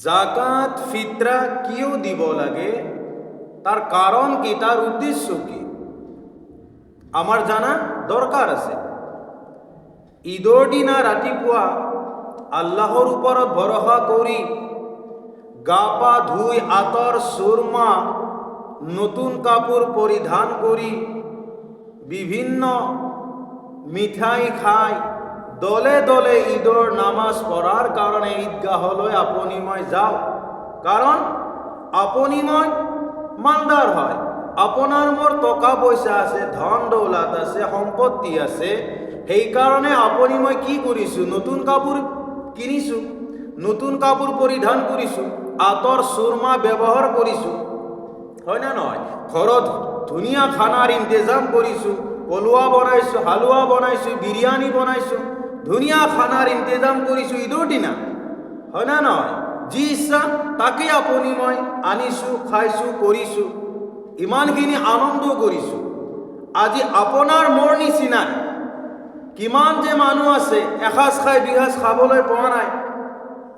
জাকাত ফিতৰা কিয় দিব লাগে, তাৰ কাৰণ কি, তাৰ উদ্দেশ্য কি আমাৰ জানা দৰকাৰ আছে। ঈদৰ দিনা ৰাতিপুৱা আল্লাহৰ ওপৰত ভৰসা কৰি গা পা ধুই আতর সুরমা নতুন কাপড় পরিধান করি বিভিন্ন মিঠাই খাই দলে দলে ঈদর নামাজ পড়ার কারণে ঈদগাহলৈ আপনি মই যাও, কারণ আপনি মই মালদার হয়, আপনার মোর টকা পয়সা আছে, ধন দৌলত আছে, সম্পত্তি আছে, সেই কারণে আপনি মই কি কৰিছো, নতুন কাপড় কিনিছো, নতুন কাপড় পরিধান করিছো, আতর সুরমা ব্যবহার করিছো, হয় না নয়, ঘরত ধুনিয়া খানার ইন্তজাম করিছো, পলুয়া বনাইছো, হালুয়া বনাইছো, বিরিয়ানি বনাইছো, ধুনিয়া খানার ইন্তজাম করিছো ঈদৰ দিনা, হয় না নয়, যি ইচ্ছা তাকে আপনি মই আনিছো, খাইছো, করিছো, ইমানখিনি আনন্দ করিছো। আজি আপোনাৰ মোৰ নিচিনা কিমান যে মানুহ আছে এসাঁজ খাই দুসাঁজ খাবলৈ পোৱা নাই,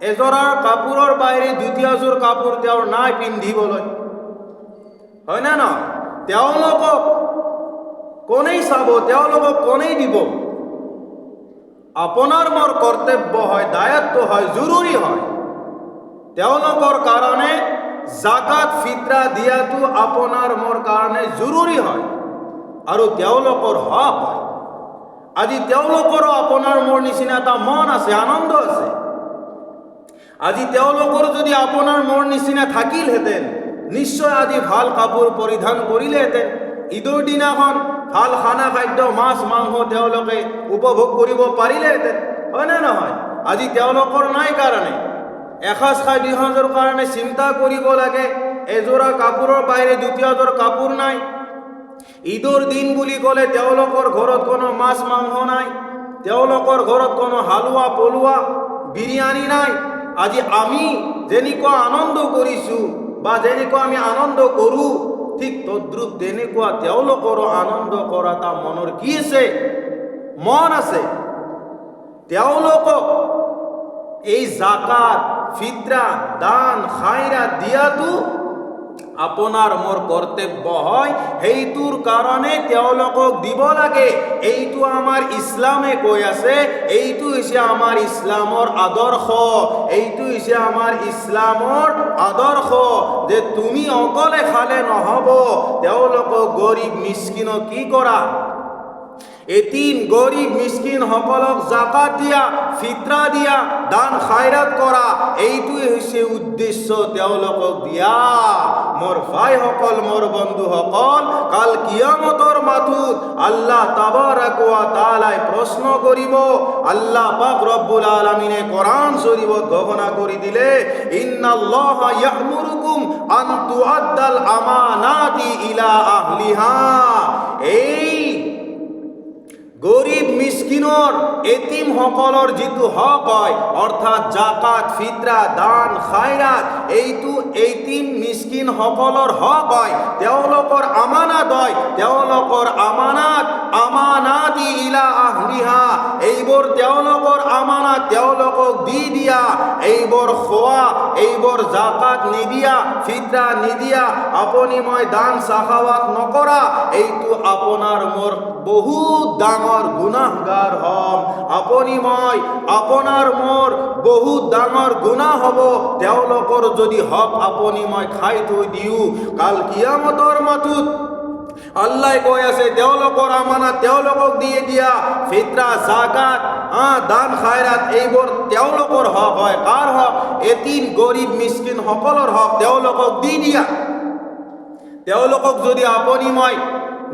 এযোৰাৰ কাপোৰৰ বাহিৰে দ্বিতীয়যোৰ কাপোৰ তেওঁৰ নাই পিন্ধিবলৈ, হয় না নহয়, তেওঁলোকক কোনেই চাব, তেওঁলোকক কোনেই দিব। আপোনাৰ মোৰ কৰ্তব্য হয়, দায়িত্ব হয়, জৰুৰী হয়, তেওঁলোকৰ কাৰণে জাকাত ফিতৰা দিয়াটো আপোনাৰ মোৰ কাৰণে জৰুৰী হয় আৰু তেওঁলোকৰ হক হয়। আজি তেওঁলোকৰো আপোনাৰ মোৰ নিচিনা এটা মন আছে, আনন্দ আছে। আজি তেওঁলোকৰ যদি আপোনাৰ মোৰ নিচিনা থাকিলহেঁতেন, নিশ্চয় আজি ভাল কাপোৰ পৰিধান কৰিলেহেঁতেন, ঈদৰ দিনাখন ভাল খানা খাদ্য মাছ মাংস তেওঁলোকে উপভোগ কৰিব পাৰিলেহেঁতেন, হয় নে নহয়। আজি তেওঁলোকৰ নাই কাৰণে এসাঁজ খাই দুসাঁজৰ কাৰণে চিন্তা কৰিব লাগে, এযোৰা কাপোৰৰ বাহিৰে দ্বিতীয়যোৰ কাপোৰ নাই। ঈদৰ দিন বুলি ক'লে তেওঁলোকৰ ঘৰত কোনো মাছ মাংস নাই, তেওঁলোকৰ ঘৰত কোনো হালুৱা পলুৱা বিৰিয়ানি নাই। আজি আমি যেনেকুৱা আনন্দ কৰিছোঁ বা যেনেকুৱা আমি আনন্দ কৰোঁ, ঠিক তদ্ৰুপ তেনেকুৱা তেওঁলোকৰো আনন্দ কৰা এটা মনৰ কি আছে, মন আছে। তেওঁলোকক এই জাকাত ফিতৰা দান খায়ৰাত দিয়াটো আপোনাৰ মোৰ কৰ্তব্য হয়, সেইটোৰ কাৰণে তেওঁলোকক দিব লাগে। এইটো আমাৰ ইছলামে কৈ আছে, এইটো হৈছে আমাৰ ইছলামৰ আদৰ্শ, এইটো হৈছে আমাৰ ইছলামৰ আদৰ্শ যে তুমি অকলে খালে নহ'ব, তেওঁলোকক গৰীব মিস্কিনক কি কৰা, এতিম গৰীব মিস্কিন সকলক জাকাত দিয়া, ফিতৰা দিয়া, দান খায়ৰাত কৰা, এইটোৱে হৈছে উদ্দেশ্য তেওঁলোকক দিয়া। মোৰ ভাইসকল, মোৰ বন্ধুসকল, কাল কিয়ামতৰ মাথোত আল্লাহ তাবাৰাক ওয়া তাআলাই প্ৰশ্ন কৰিব। আল্লাহ পাক ৰব্বুল আলামিনে কোৰআন শৰীফত ঘোষণা কৰি দিলে, ইন্নাল্লাহা ইয়া'মুৰুকুম আন তুআদ্দাল আমানাতি ইলা আহলিহা। এই গৰিব মিসকিনৰ এতিম সকলৰ যিটো হক হয়, অৰ্থাৎ জাকাত ফিতৰা দান খায়ৰাত, এইটো এতিম মিসকিন সকলৰ হক হয়, তেওঁলোকৰ আমানত হয়, তেওঁলোকৰ আমানাতি ইলা আহলিহা, এইবোৰ তেওঁলোকৰ আমানত, তেওঁলোকক দি দিয়া, এইবোৰ খোৱা, এইবোৰ জাকাত নিদিয়া, ফিতৰা নিদিয়া, আপুনি মই দান সাখাৱাত নকৰা, এইটো আপোনাৰ মোৰ বহুত ডাঙৰ গুনাহগাৰ হম। আপুনি মই আপোনাৰ মোৰ বহুত ডাঙৰ গুনাহ হ'ব তেওঁলোকৰ যদি হক আপুনি মই খাই থৈ দিওঁ। কাল কিয়ামতৰ মাথোত আল্লাহ কৈ আছে, তেওঁলোকৰ আমানত তেওঁলোকক দিয়ে দিয়া, ফিতৰা জাকাত দান খায়ৰাত এইবোৰ তেওঁলোকৰ হক হয়। কাৰ হক? এতিম গৰীব মিস্কিন সকলৰ হক, তেওঁলোকক দি দিয়া। তেওঁলোকক যদি আপুনি মই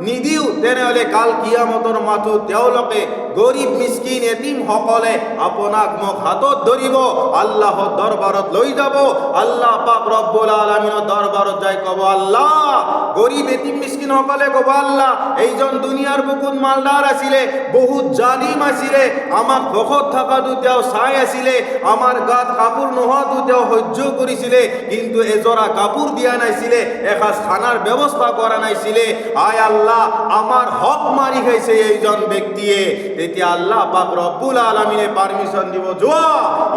নিদিও, তেনেহ'লে কাল কিয়ামতৰ মাথোত তেওঁলোকে গৰীব মিস্কিন এতিম সকলে আপোনাক মোক হাতত ধৰিব, আল্লাহৰ দৰবাৰত লৈ যাব। আল্লাহ পাক ৰব্বুল আলামিনৰ দৰবাৰত যাই ক'ব, আল্লাহ, গৰীব এতিম মিস্কিন সকলে ক'ব, আল্লাহ, এইজন দুনিয়াৰ বুকুত মালদাৰ আছিলে, বহুত জালিম আছিলে, আমাক ভোকত থকাটো তেওঁ চাই আছিলে, আমাৰ গাত কাপোৰ নোহোৱাটো তেওঁ সহ্য কৰিছিলে, কিন্তু এযোৰা কাপোৰ দিয়া নাছিলে, এসাঁজ খানাৰ ব্যৱস্থা কৰা নাছিলে। আয় আল্লাহ, আমাৰ হক মাৰি খাইছে এইজন ব্যক্তিয়ে। তেতিয়া আল্লাহ পাক ৰব্বুল আলামিনে পাৰমিশন দিব যোৱা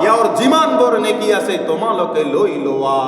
ইয়াৰ যিমান বৰ নেকি আছে তোমালোকে লৈ লোৱা।